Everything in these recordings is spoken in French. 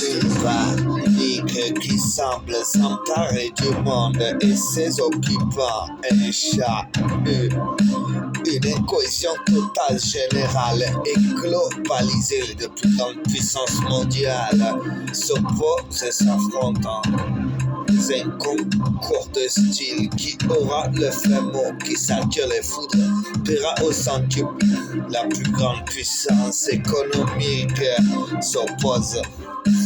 Une panique qui semble s'emparer du monde et ses occupants échappent. Une cohésion totale, générale et globalisée de plus grandes puissances mondiales s'opposent et s'affrontent. C'est un concours de style qui aura le fait mot, qui s'attire les foudres, paiera au centuple. La plus grande puissance économique s'oppose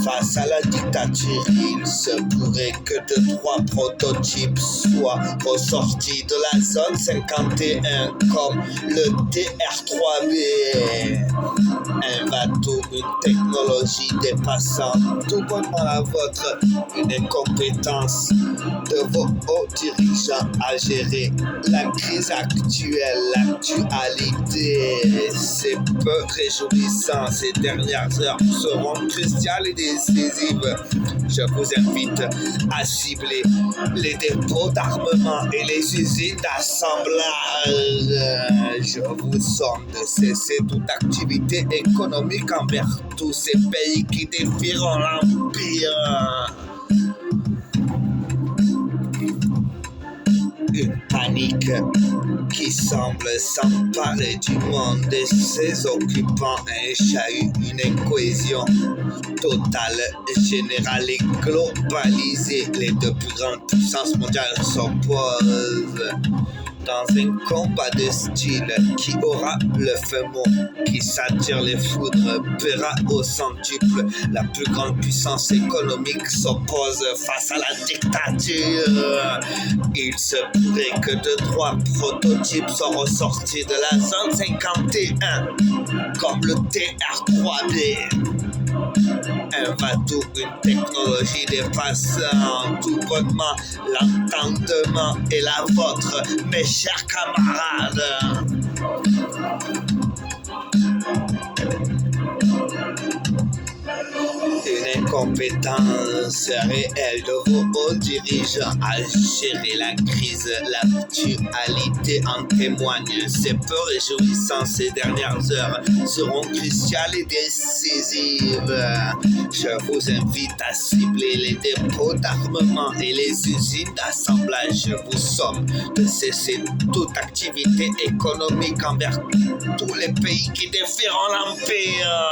face à la dictature. Il se pourrait que 2-3 prototypes soient ressortis de la zone 51 comme le TR-3B. Un bateau, une technologie dépassant tout bonnement la vôtre, une incompétence de vos hauts dirigeants à gérer la crise actuelle, l'actualité. C'est peu réjouissant, ces dernières heures seront cruciales et décisives. Je vous invite à cibler les dépôts d'armement et les usines d'assemblage. Je vous somme de cesser toute activité économique envers tous ces pays qui défieront l'Empire. Une panique qui semble s'emparer du monde et ses occupants, un chahut, une cohésion totale, générale et globalisée. Les deux plus grandes puissances mondiales s'opposent dans un combat de style qui aura le feu mot, qui s'attire les foudres, paiera au centuple. La plus grande puissance économique s'oppose face à la dictature. Il se pourrait que 2-3 prototypes soient ressortis de la zone 51, comme le TR-3B. Un bateau, une technologie dépassant tout bonnement l'entendement et la vôtre, mes chers camarades. Une incompétence réelle de vos hauts dirigeants à gérer la crise, l'actualité en témoigne. C'est peu réjouissant, ces dernières heures seront cruciales et décisives. Je vous invite à cibler les dépôts d'armement et les usines d'assemblage. Je vous somme de cesser toute activité économique envers tous les pays qui défieront l'Empire.